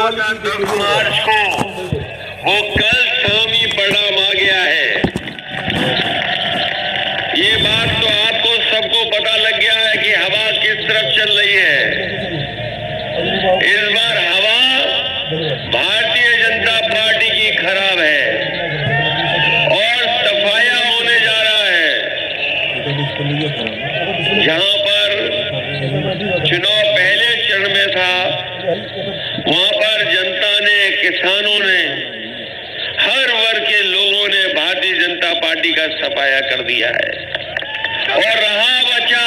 था 10 मार्च को, वो कल शाम ही परिणाम आ गया है। ये बात तो आपको सबको पता लग गया है कि हवा किस तरफ चल रही है। इस बार हवा भारतीय जनता पार्टी की खराब है और सफाया होने जा रहा है। जहां पर चुनाव पहले चरण में था, वहां पर जनता ने, किसानों ने, हर वर्ग के लोगों ने भारतीय जनता पार्टी का सफाया कर दिया है। और रहा बचा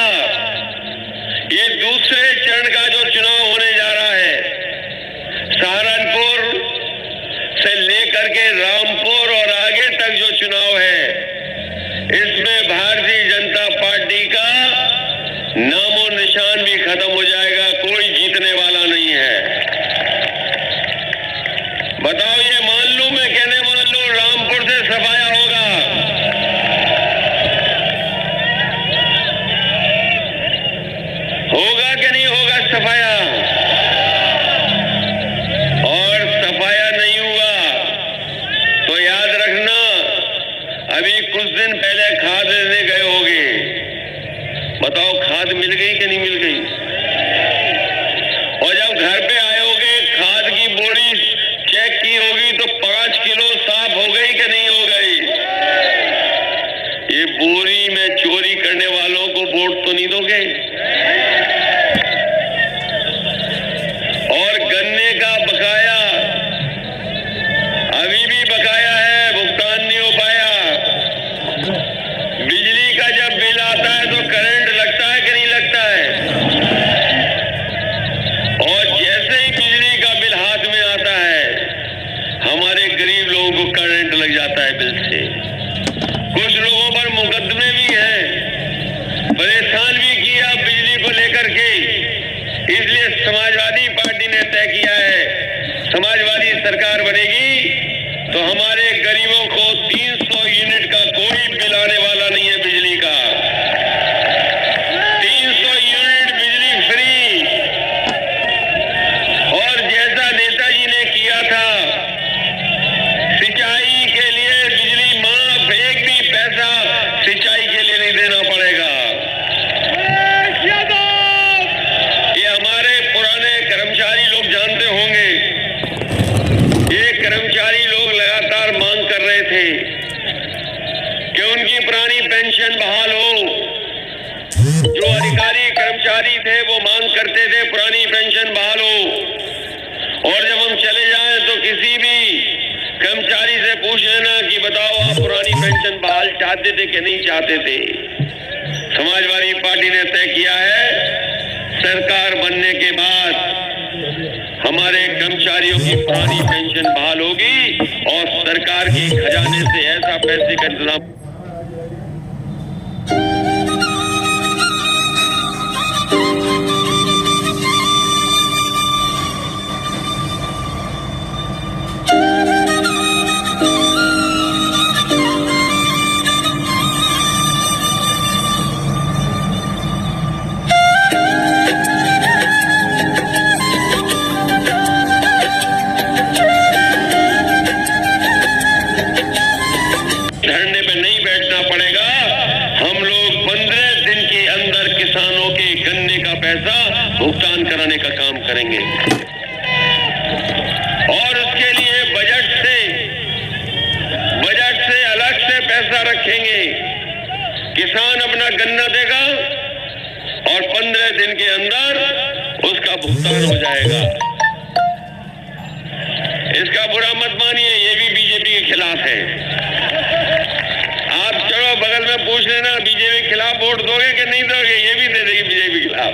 ये दूसरे चरण का जो चुनाव होने जा रहा है, सहारनपुर से लेकर के रामपुर और आगे तक जो चुनाव है, इसमें भारतीय जनता पार्टी का नामो निशान भी खत्म हो जाएगा। कोई जीतने वाला नहीं है। बताओ, ये मान लूं, मैं कहने मान लूं रामपुर से सफाया होगा, होगा कि नहीं होगा सफाया? और सफाया नहीं हुआ तो याद रखना, अभी कुछ दिन पहले खाद लेने गए होगे। बताओ, खाद मिल गई कि नहीं मिल गई? और जब घर पे आए होगे, खाद की बोरी चेक की होगी तो 5 किलो साफ हो गई कि नहीं हो गई? ये बोरी में चोरी करने वालों को वोट तो नहीं दोगे? और गन्ने का बकाया अभी भी बकाया है, भुगतान नहीं हो पाया। बिजली का जब बिल आता है तो करंट लगता है कि नहीं लगता है? और जैसे ही बिजली का बिल हाथ में आता है, हमारे गरीब लोगों को करंट लग जाता है बिल से। कुछ लोगों पर मुकदमे भी हैं, परेशान भी किया बिजली को लेकर के। इसलिए समाजवादी पार्टी ने तय किया है, समाजवादी सरकार बनेगी तो हमारे गरीबों को 300 यूनिट का कोई बिल आने वाला नहीं है बिजली का। 300 यूनिट बिजली फ्री। और जैसा नेताजी ने किया था, सिंचाई के लिए बिजली माफ, एक भी पैसा सिंचाई के लिए नहीं देना पड़ेगा। ये हमारे पुराने कर्मचारी लोग जानते होंगे, ये कर्मचारी लोग लगातार मांग कर रहे थे कि उनकी पुरानी पेंशन बहाल हो। जो अधिकारी कर्मचारी थे वो मांग करते थे पुरानी पेंशन बहाल हो। और जब हम चले जाएं तो किसी भी कर्मचारी से पूछ लेना कि बताओ, आप पुरानी पेंशन बहाल चाहते थे कि नहीं चाहते थे? समाजवादी पार्टी ने तय किया है, सरकार बनने के बाद हमारे कर्मचारियों की पुरानी पेंशन बहाल होगी और सरकार के खजाने से ऐसा पैसे का इंतजाम। धरने पे नहीं बैठना पड़ेगा। हम लोग 15 दिन के अंदर किसानों के गन्ने का पैसा भुगतान कराने का काम करेंगे। और उसके लिए बजट से अलग से पैसा रखेंगे। किसान अपना गन्ना देगा और 15 दिन के अंदर उसका भुगतान हो जाएगा। इसका बुरा मत मानिए, ये भी बीजेपी के खिलाफ है। आप चलो बगल में पूछ लेना, बीजेपी के खिलाफ वोट दोगे कि नहीं दोगे? ये भी दे देगी बीजेपी के खिलाफ।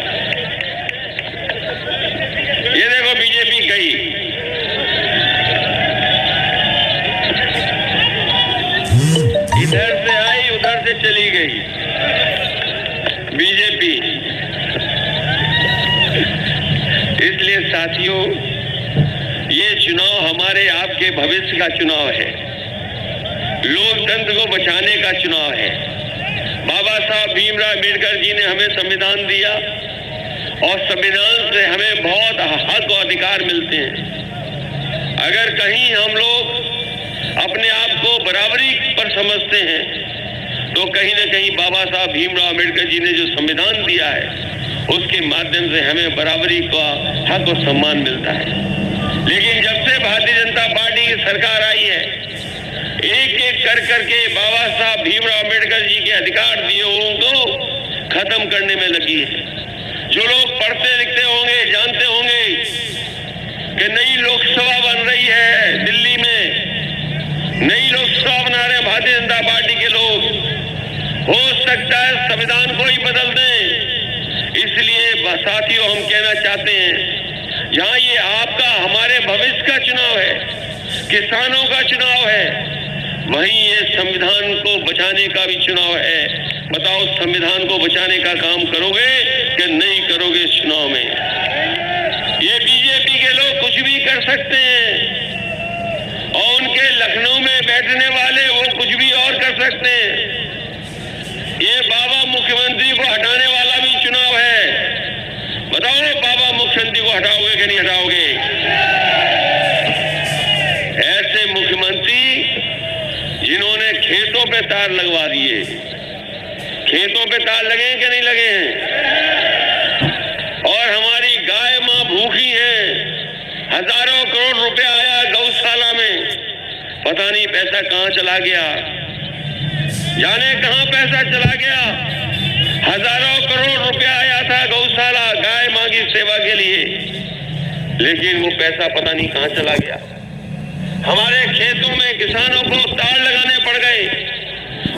ये देखो, बीजेपी गई। इधर से आई, उधर से चली गई बीजेपी। इसलिए साथियों, ये चुनाव हमारे आपके भविष्य का चुनाव है, लोकतंत्र को बचाने का चुनाव है। बाबा साहब भीमराव अम्बेडकर जी ने हमें संविधान दिया, और संविधान से हमें बहुत हक और अधिकार मिलते हैं। अगर कहीं हम लोग अपने आप को बराबरी पर समझते हैं तो कहीं न कहीं बाबा साहब भीमराव अम्बेडकर जी ने जो संविधान दिया है उसके माध्यम से हमें बराबरी का हक और सम्मान मिलता है। लेकिन जब से भारतीय जनता पार्टी की सरकार आई है, एक एक कर करके बाबा साहब भीमराव अम्बेडकर जी के अधिकार दिए हुओं को खत्म करने में लगी है। जो लोग पढ़ते लिखते होंगे जानते होंगे कि नई लोकसभा बन रही है दिल्ली में, नई लोकसभा बना रहे हैं भारतीय जनता पार्टी के लोग। हो सकता है संविधान को ही बदल दें। इसलिए साथियों हम कहना चाहते हैं, जहां ये आपका हमारे भविष्य का चुनाव है, किसानों का चुनाव है, वहीं ये संविधान को बचाने का भी चुनाव है। बताओ संविधान को बचाने का काम करोगे कि नहीं करोगे इस चुनाव में? ये बीजेपी के लोग कुछ भी कर सकते हैं और उनके लखनऊ में बैठने वाले वो कुछ भी और कर सकते हैं। ये बाबा मुख्यमंत्री को हटाने वाला भी चुनाव है। बताओ बाबा मुख्यमंत्री को हटाओगे कि नहीं हटाओगे? ऐसे मुख्यमंत्री जिन्होंने खेतों पे तार लगवा दिए, खेतों पे तार लगे कि नहीं लगे हैं? और हमारी गाय मां भूखी है, हजारों करोड़ रुपया आया गौशाला में, पता नहीं पैसा कहां चला गया, जाने कहां पैसा चला गया। हजारों करोड़ रुपया आया था गौशाला गाय मां की सेवा के लिए, लेकिन वो पैसा पता नहीं कहां चला गया। हमारे खेतों में किसानों को तार लगाने पड़ गए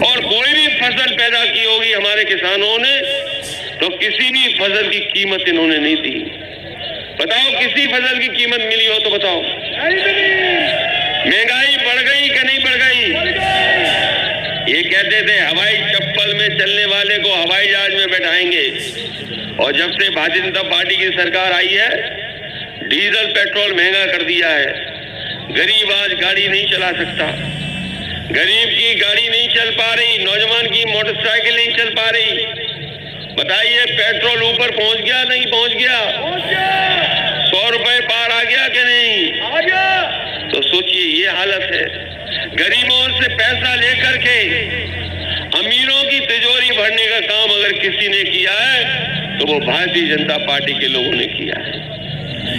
और कोई भी फसल पैदा की होगी हमारे किसानों ने तो किसी भी फसल की कीमत इन्होंने नहीं दी। बताओ किसी फसल की कीमत मिली हो तो बताओ। महंगाई बढ़ गई कि नहीं बढ़ गई? ये कहते थे हवाई चप्पल में चलने वाले को हवाई जहाज में बैठाएंगे, और जब से भारतीय जनता पार्टी की सरकार आई है डीजल पेट्रोल महंगा कर दिया है। गरीब आज गाड़ी नहीं चला सकता, गरीब की गाड़ी नहीं चल पा रही, नौजवान की मोटरसाइकिल नहीं चल पा रही। बताइए पेट्रोल ऊपर पहुंच गया नहीं पहुंच गया? 100 रुपए पार आ गया कि नहीं? आ गया। तो सोचिए ये हालत है। गरीबों से पैसा लेकर के अमीरों की तिजोरी भरने का काम अगर किसी ने किया है तो वो भारतीय जनता पार्टी के लोगों ने किया है।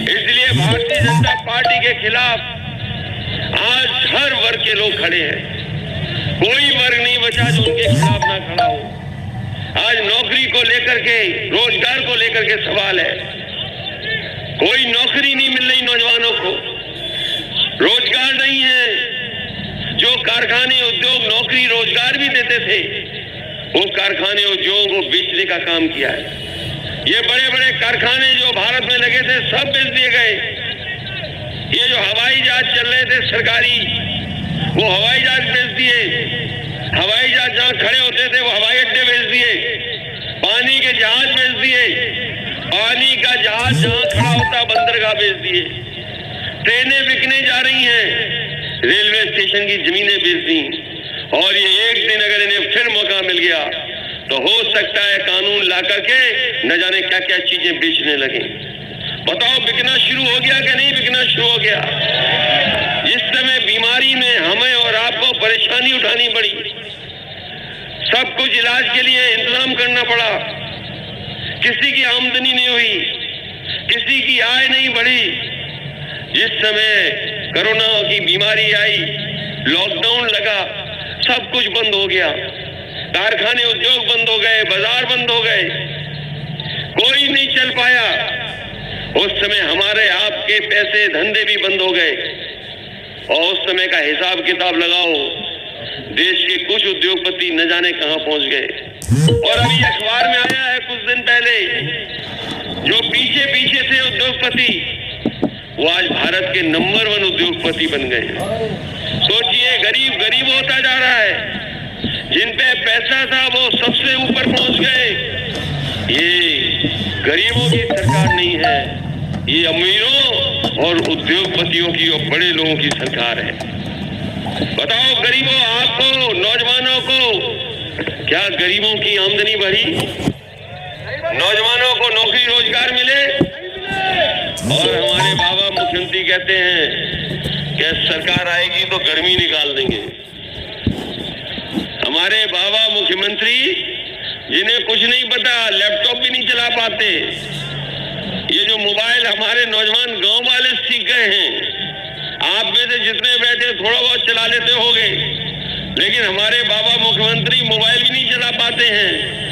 इसलिए भारतीय जनता पार्टी के खिलाफ आज हर वर्ग के लोग खड़े हैं। कोई वर्ग नहीं बचा जो उनके खिलाफ ना खड़ा हो। आज नौकरी को लेकर के, रोजगार को लेकर के सवाल है। कोई नौकरी नहीं मिल रही नौजवानों को, रोजगार नहीं है। जो कारखाने उद्योग नौकरी रोजगार भी देते थे वो कारखाने उद्योगों को बेचने का काम किया है। ये बड़े बड़े कारखाने जो भारत में लगे थे सब बेच दिए गए। ये जो हवाई जहाज चल रहे थे सरकारी, वो हवाई जहाज बेच दिए। हवाई जहाज जहां खड़े होते थे वो हवाई अड्डे बेच दिए। पानी के जहाज बेच दिए। पानी का जहाज जहां खड़ा होता बंदरगाह बेच दिए। ट्रेनें बिकने जा रही हैं, रेलवे स्टेशन की जमीनें बेच दी। और ये एक दिन अगर इन्हें फिर मौका मिल गया तो हो सकता है कानून ला करके न जाने क्या क्या चीजें बेचने लगे। बताओ बिकना शुरू हो गया कि नहीं बिकना शुरू हो गया? जिस समय बीमारी में हमें और आपको परेशानी उठानी पड़ी, सब कुछ इलाज के लिए इंतजाम करना पड़ा, किसी की आमदनी नहीं हुई, किसी की आय नहीं बढ़ी। जिस समय कोरोना की बीमारी आई, लॉकडाउन लगा, सब कुछ बंद हो गया, कारखाने उद्योग बंद हो गए, बाजार बंद हो गए, कोई नहीं चल पाया। उस समय हमारे आपके पैसे धंधे भी बंद हो गए। और उस समय का हिसाब किताब लगाओ, देश के कुछ उद्योगपति न जाने कहां पहुंच गए। और अभी अखबार में आया है कुछ दिन पहले, जो पीछे पीछे थे उद्योगपति वो आज भारत के नंबर 1 उद्योगपति बन गए। सोचिए गरीब गरीब होता जा रहा है, जिन पे पैसा था वो सबसे ऊपर पहुंच गए। ये गरीबों की सरकार नहीं है, ये अमीरों और उद्योगपतियों की और बड़े लोगों की सरकार है। बताओ गरीबों, आपको, नौजवानों को, क्या गरीबों की आमदनी बढ़ी? नौजवानों को नौकरी रोजगार मिले। और हमारे बाबा मुख्यमंत्री कहते हैं कि सरकार आएगी तो गर्मी निकाल देंगे। हमारे बाबा मुख्यमंत्री जिन्हें कुछ नहीं पता, लैपटॉप भी नहीं चला पाते, ये जो मोबाइल हमारे नौजवान गांव वाले सीख गए हैं, आप में से जितने बैठे थोड़ा बहुत चला लेते होंगे, लेकिन हमारे बाबा मुख्यमंत्री मोबाइल भी नहीं चला पाते हैं।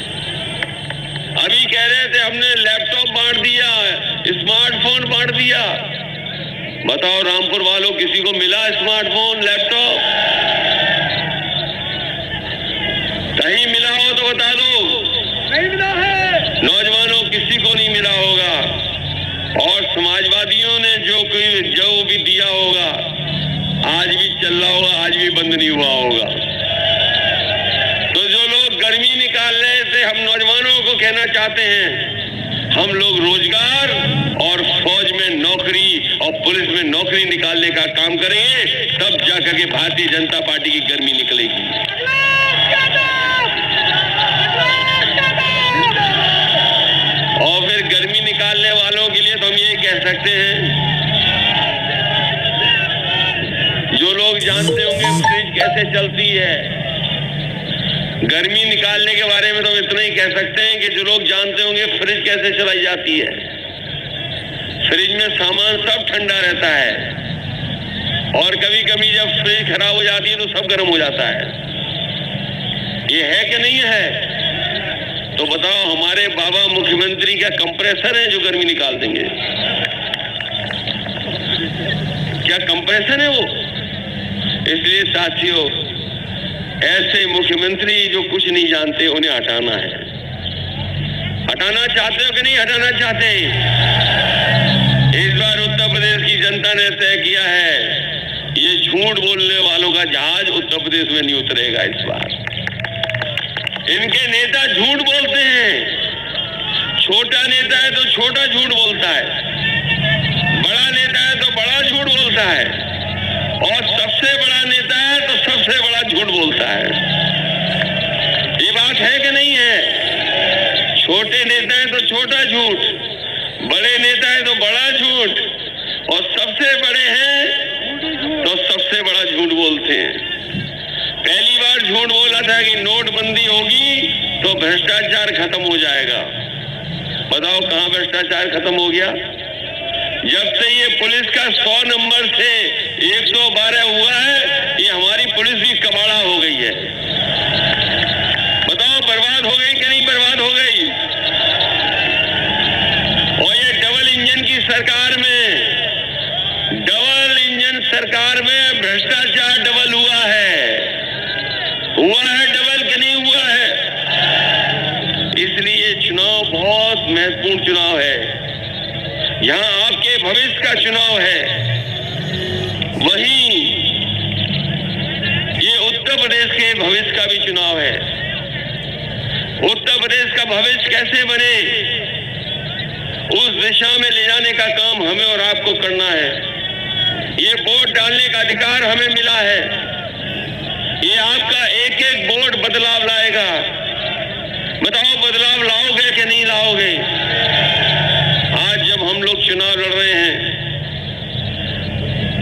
अभी कह रहे थे हमने लैपटॉप बांट दिया, स्मार्टफोन बांट दिया। बताओ रामपुर वालों, किसी को मिला स्मार्टफोन, लैपटॉप? कहीं मिला हो तो बता दो। नहीं मिला है। नौजवानों, किसी को नहीं मिला होगा। और समाजवादियों ने जो भी दिया होगा, आज भी चल रहा होगा, आज भी बंद नहीं हुआ होगा। तो जो लोग गर्मी निकाल रहे थे, हम नौजवानों को कहना चाहते हैं, हम लोग रोजगार और फौज में नौकरी और पुलिस में नौकरी निकालने का काम करेंगे, तब जाकर के भारतीय जनता पार्टी की गर्मी निकलेगी। और फिर गर्मी निकालने वालों के लिए तो हम ये कह सकते हैं, जो लोग जानते होंगे फ्रिज कैसे चलती है, गर्मी निकालने के बारे में तो हम इतना ही कह सकते हैं कि जो लोग जानते होंगे फ्रिज कैसे चलाई जाती है। फ्रिज में सामान सब ठंडा रहता है और कभी कभी जब फ्रिज खराब हो जाती है तो सब गर्म हो जाता है। ये है कि नहीं है? तो बताओ, हमारे बाबा मुख्यमंत्री का कंप्रेसर है जो गर्मी निकाल देंगे? क्या कंप्रेसर है वो? इसलिए साथियों, ऐसे मुख्यमंत्री जो कुछ नहीं जानते, उन्हें हटाना है। हटाना चाहते हो कि नहीं हटाना चाहते? इस बार उत्तर प्रदेश की जनता ने तय किया है, ये झूठ बोलने वालों का जहाज उत्तर प्रदेश में नहीं उतरेगा इस बार। इनके नेता झूठ बोलते हैं। छोटा नेता है तो छोटा झूठ बोलता है, बड़ा नेता है तो बड़ा झूठ बोलता है, और सबसे बड़ा नेता है तो सबसे बड़ा झूठ बोलता है। ये बात है कि नहीं है? छोटे नेता है तो छोटा झूठ, बड़े नेता है तो बड़ा झूठ, और सबसे बड़े हैं तो सबसे बड़ा झूठ बोलते हैं। पहली बार झूठ बोला था कि नोटबंदी होगी तो भ्रष्टाचार खत्म हो जाएगा। बताओ, कहां भ्रष्टाचार खत्म हो गया? जब से ये पुलिस का 100 नंबर से 112 हुआ है, ये हमारी पुलिस भी कबाड़ा हो गई है। बताओ, बर्बाद हो गई कि नहीं बर्बाद हो गई? और ये डबल इंजन की सरकार में भ्रष्टाचार डबल हुआ है डबल कि नहीं हुआ है? इसलिए चुनाव बहुत महत्वपूर्ण चुनाव है। यहाँ आपके भविष्य का चुनाव है। वहीं ये उत्तर प्रदेश के भविष्य का भी चुनाव है। उत्तर प्रदेश का भविष्य कैसे बने, उस दिशा में ले जाने का काम हमें और आपको करना है। ये वोट डालने का अधिकार हमें मिला है। ये आपका एक एक वोट बदलाव लाएगा। बताओ, बदलाव लाओगे कि नहीं लाओगे? आज जब हम लोग चुनाव लड़ रहे हैं,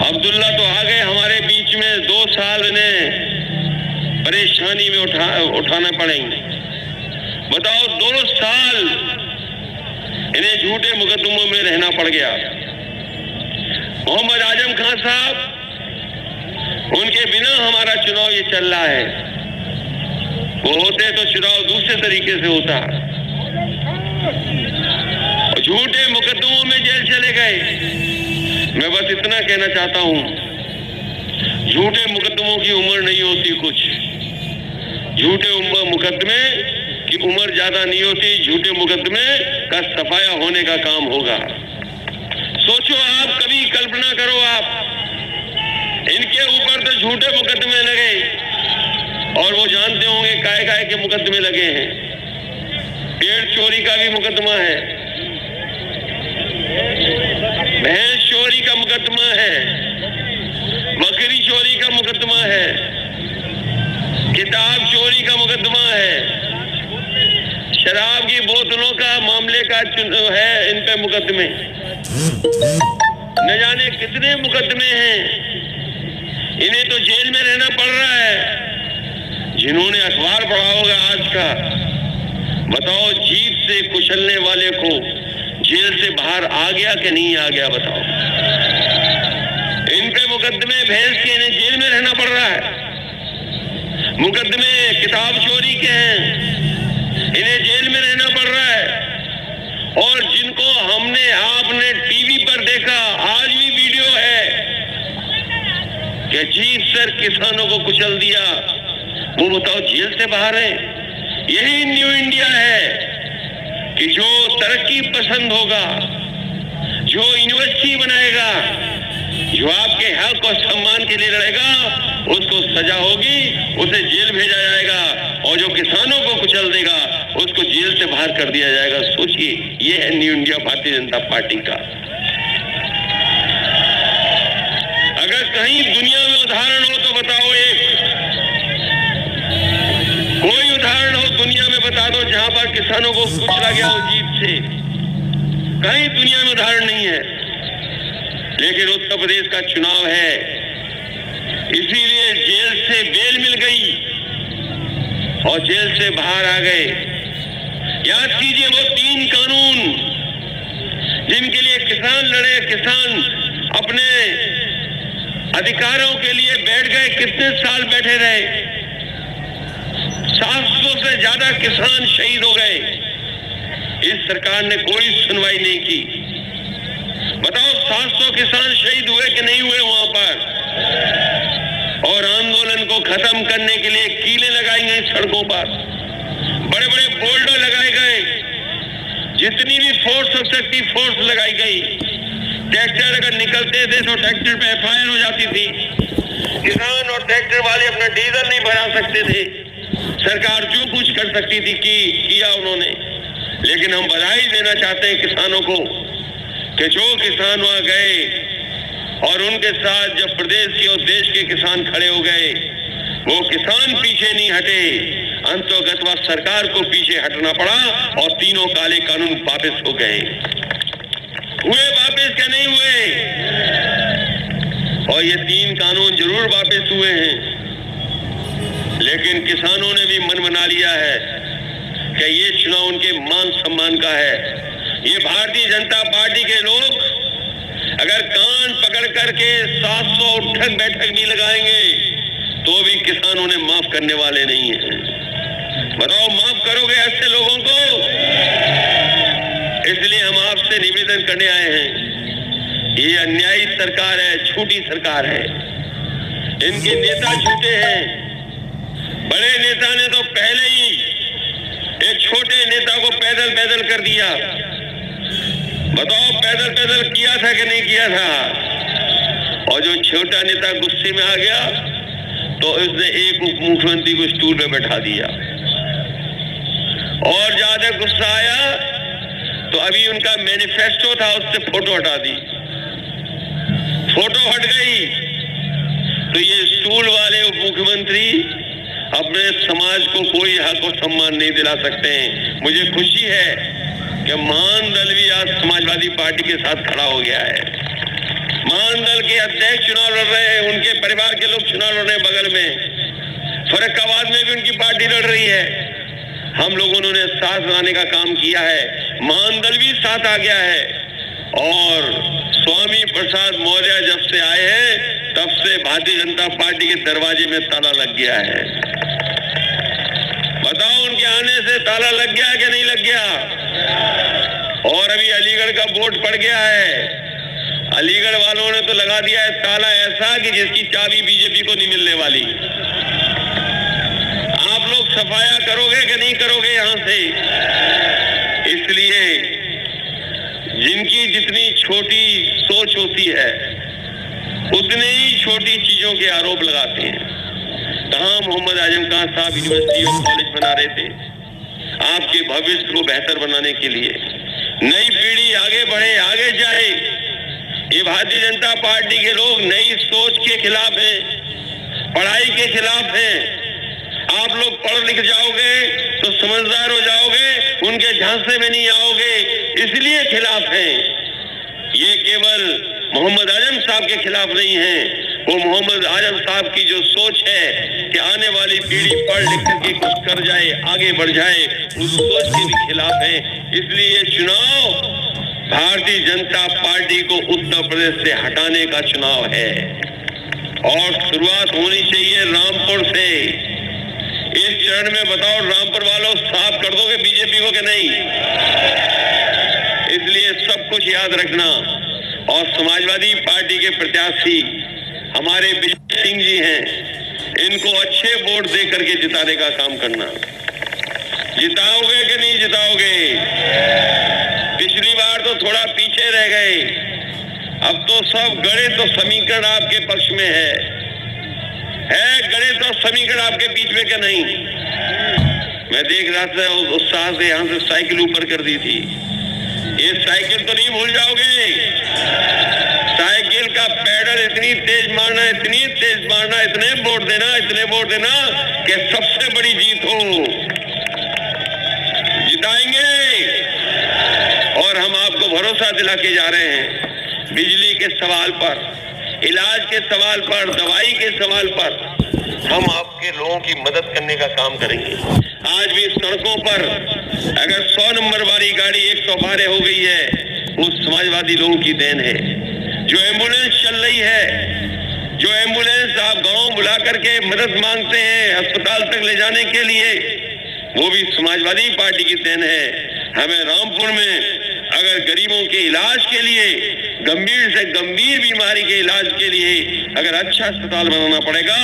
अब्दुल्ला तो आ गए हमारे बीच में, 2 साल इन्हें परेशानी में उठाना पड़ेंगे। बताओ, 2 साल इन्हें झूठे मुकदमों में रहना पड़ गया। मोहम्मद आजम खान साहब, उनके बिना हमारा चुनाव ये चल रहा है। वो होते तो चुनाव दूसरे तरीके से होता। झूठे मुकदमों में जेल चले गए। मैं बस इतना कहना चाहता हूं, झूठे मुकदमों की उम्र नहीं होती कुछ। झूठे मुकदमे की उम्र ज्यादा नहीं होती। झूठे मुकदमे का सफाया होने का काम होगा। सोचो, आप कभी कल्पना करो, आप इनके ऊपर तो झूठे मुकदमे लगे और वो जानते होंगे काय के मुकदमे लगे हैं। पेड़ चोरी का भी मुकदमा है, भैंस चोरी का मुकदमा है, बकरी चोरी का मुकदमा है, किताब चोरी का मुकदमा है, शराब की बोतलों का मामले का है इन पे मुकदमे, न जाने कितने मुकदमे हैं। इन्हें तो जेल में रहना पड़ रहा है। जिन्होंने अखबार पढ़ा होगा आज का, बताओ जीप से कुचलने वाले को जेल से बाहर आ गया कि नहीं आ गया, बताओ। इन पे मुकदमे भेज के इन्हें जेल में रहना पड़ रहा है। मुकदमे किताब चोरी के हैं, इन्हें जेल में रहना पड़ रहा है। और जिनको आपने टीवी पर देखा, आज भी वीडियो है कि जीत सर किसानों को कुचल दिया, वो बताओ जेल से बाहर है। यही न्यू इंडिया है कि जो तरक्की पसंद होगा, जो यूनिवर्सिटी बनाएगा, जो आपके हक और सम्मान के लिए लड़ेगा, उसको सजा होगी, उसे जेल भेजा जाएगा। और जो किसानों को कुचल देगा, उसको जेल से बाहर कर दिया जाएगा। सोचिए, ये है new India Bharatiya Janata party का। अगर कहीं दुनिया में उदाहरण हो तो बताओ, एक कोई उदाहरण हो दुनिया में बता दो जहां पर किसानों को कुचला गया हो जीत से। कहीं दुनिया में उदाहरण नहीं है। लेकिन उत्तर प्रदेश का चुनाव है, इसीलिए जेल से बेल मिल गई और जेल से बाहर आ गए। याद कीजिए वो 3 कानून जिनके लिए किसान लड़े, किसान अपने अधिकारों के लिए बैठ गए, कितने साल बैठे रहे। 700 से ज्यादा किसान शहीद हो गए। इस सरकार ने कोई सुनवाई नहीं की। बताओ 700 किसान शहीद हुए कि नहीं हुए वहां पर। और आंदोलन को खत्म करने के लिए कीलें लगाई गई सड़कों पर, बड़े बड़े बोल्डर लगाए गए, जितनी भी फोर्स हो सकती फोर्स लगाई गई। ट्रैक्टर अगर निकलते थे तो ट्रैक्टर पे FIR हो जाती थी। किसान और ट्रैक्टर वाले अपना डीजल नहीं भरा सकते थे। सरकार जो कुछ कर सकती थी किया उन्होंने। लेकिन हम बधाई देना चाहते हैं किसानों को कि जो किसान वहां गए और उनके साथ जब प्रदेश के और देश के किसान खड़े हो गए, वो किसान पीछे नहीं हटे। अंतोगतवा सरकार को पीछे हटना पड़ा और 3 काले कानून वापस हो गए। हुए वापस क्या नहीं हुए? और ये 3 कानून जरूर वापस हुए हैं। लेकिन किसानों ने भी मन बना लिया है कि ये चुनाव उनके मान सम्मान का है। ये भारतीय जनता पार्टी के लोग अगर कान पकड़ करके 700 उठक बैठक भी लगाएंगे तो भी किसानों ने माफ करने वाले नहीं है। बताओ माफ करोगे ऐसे लोगों को? इसलिए हम आपसे निवेदन करने आए हैं। ये अन्यायी सरकार है, झूठी सरकार है। इनके नेता झूठे हैं। बड़े नेता ने तो पहले ही एक छोटे नेता को पैदल पैदल कर दिया। बताओ पैदल पैदल किया था कि नहीं किया था? और जो छोटा नेता गुस्से में आ गया तो उसने एक उप मुख्यमंत्री को स्टूल पे बैठा दिया। और ज्यादा गुस्सा आया तो अभी उनका मैनिफेस्टो था, उससे फोटो हटा दी। फोटो हट गई तो ये स्टूल वाले उप मुख्यमंत्री अपने समाज को कोई हक और सम्मान नहीं दिला सकते हैं। मुझे खुशी है कि महान दल भी आज समाजवादी पार्टी के साथ खड़ा हो गया है। महान दल के अध्यक्ष चुनाव लड़ रहे हैं, उनके परिवार के लोग चुनाव लड़ रहे हैं बगल में। फर्रुखाबाद में भी उनकी पार्टी लड़ रही है। हम लोगों ने साथ बनाने का काम किया है। महान दल भी साथ आ गया है। और स्वामी प्रसाद मौर्य जब से आए हैं तब से भारतीय जनता पार्टी के दरवाजे में ताला लग गया है। बताओ उनके आने से ताला लग गया कि नहीं लग गया? और अभी अलीगढ़ का वोट पड़ गया है। अलीगढ़ वालों ने तो लगा दिया है ताला ऐसा कि जिसकी चाबी बीजेपी को नहीं मिलने वाली। आप लोग सफाया करोगे कि नहीं करोगे यहां से? इसलिए जिनकी जितनी छोटी सोच होती है उतने ही छोटी चीजों के आरोप लगाते हैं। कहाँ मोहम्मद आजम खान साहब यूनिवर्सिटी और कॉलेज बना रहे थे आपके भविष्य को बेहतर बनाने के लिए। नई पीढ़ी आगे बढ़े, आगे जाए। ये भारतीय जनता पार्टी के लोग नई सोच के खिलाफ हैं, पढ़ाई के खिलाफ हैं। आप लोग पढ़ लिख जाओगे तो समझदार हो जाओगे, उनके झांसे में नहीं आओगे, इसलिए खिलाफ हैं। ये केवल मोहम्मद आजम साहब के खिलाफ नहीं है, वो मोहम्मद आजम साहब की जो सोच है कि आने वाली पीढ़ी पढ़ लिख करके कुछ कर जाए, आगे बढ़ जाए, उस सोच के भी खिलाफ है। इसलिए ये चुनाव भारतीय जनता पार्टी को उत्तर प्रदेश से हटाने का चुनाव है और शुरुआत होनी चाहिए रामपुर से। इस चरण में बताओ रामपुर वालों, साफ कर दोगे बीजेपी को कि नहीं? इसलिए सब कुछ याद रखना और समाजवादी पार्टी के प्रत्याशी हमारे विजय सिंह जी हैं, इनको अच्छे वोट दे करके जिताने का काम करना। जिताओगे कि नहीं जिताओगे? पिछली बार तो थोड़ा पीछे रह गए, अब तो सब गणित और समीकरण आपके पक्ष में है गणित और समीकरण आपके बीच में क्या नहीं? मैं देख रहा था उत्साह से यहां से साइकिल ऊपर कर दी थी। ये साइकिल तो नहीं भूल जाओगे, साइकिल का पैडल इतनी तेज मारना, इतनी तेज मारना, इतने वोट देना कि सबसे बड़ी जीत हो। जिताएंगे और हम आपको भरोसा दिला के जा रहे हैं। बिजली के सवाल पर, इलाज के सवाल पर, दवाई के सवाल पर हम आपके लोगों की मदद करने का काम करेंगे। आज भी सड़कों पर अगर 100 नंबर वाली गाड़ी 112 हो गई है, वो समाजवादी लोगों की देन है। जो एम्बुलेंस चल रही है, जो एम्बुलेंस आप गांव बुला करके मदद मांगते हैं अस्पताल तक ले जाने के लिए, वो भी समाजवादी पार्टी की देन है। हमें रामपुर में अगर गरीबों के इलाज के लिए, गंभीर से गंभीर बीमारी के इलाज के लिए अगर अच्छा अस्पताल बनाना पड़ेगा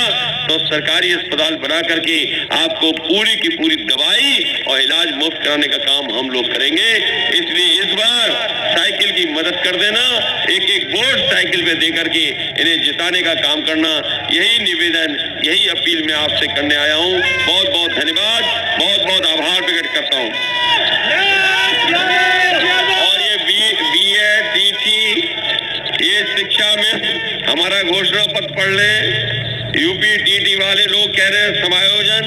तो सरकारी अस्पताल बना करके आपको पूरी की पूरी दवाई और इलाज मुफ्त कराने का काम हम लोग करेंगे। इसलिए इस बार साइकिल की मदद कर देना, एक एक वोट साइकिल पे दे करके इन्हें जिताने का काम करना, यही निवेदन, यही अपील मैं आपसे करने आया हूँ। बहुत बहुत धन्यवाद, बहुत बहुत आभार प्रकट करता हूँ। और ये बीएड, डीटी, ये शिक्षा में हमारा घोषणा पत्र पढ़ ले। यूपी टीटी वाले लोग कह रहे हैं समायोजन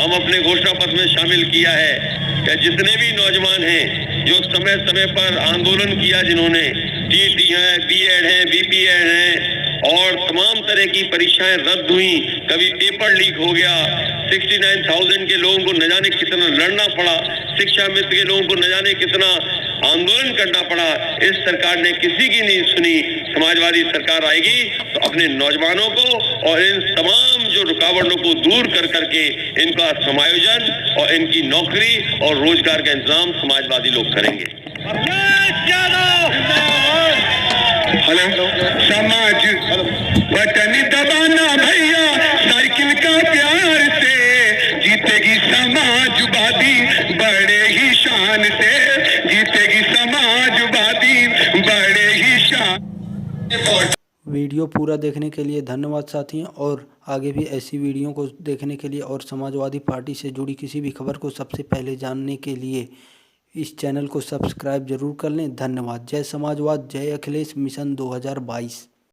हम अपने घोषणा पत्र में शामिल किया है कि जितने भी नौजवान हैं जो समय समय पर आंदोलन किया, जिन्होंने टीटी है, बीएड है, बीपीएड है और तमाम तरह की परीक्षाएं रद्द हुई, कभी पेपर लीक हो गया, 69,000 के लोगों को न जाने कितना लड़ना पड़ा, शिक्षा मित्र के लोगों को न जाने कितना आंदोलन करना पड़ा, इस सरकार ने किसी की नहीं सुनी। समाजवादी सरकार आएगी तो अपने नौजवानों को और इन तमाम जो रुकावटों को दूर कर करके इनका समायोजन और इनकी नौकरी और रोजगार का इंतजाम समाजवादी लोग करेंगे। हेलो, समाज बटन दबाना भैया, साइकिल का प्यार से जीतेगी समाजवादी बड़े ही शान से, जीतेगी समाजवादी बड़े ही शान। वीडियो पूरा देखने के लिए धन्यवाद साथियों, और आगे भी ऐसी वीडियो को देखने के लिए और समाजवादी पार्टी से जुड़ी किसी भी खबर को सबसे पहले जानने के लिए इस चैनल को सब्सक्राइब जरूर कर लें। धन्यवाद। जय समाजवाद, जय अखिलेश मिशन 2022।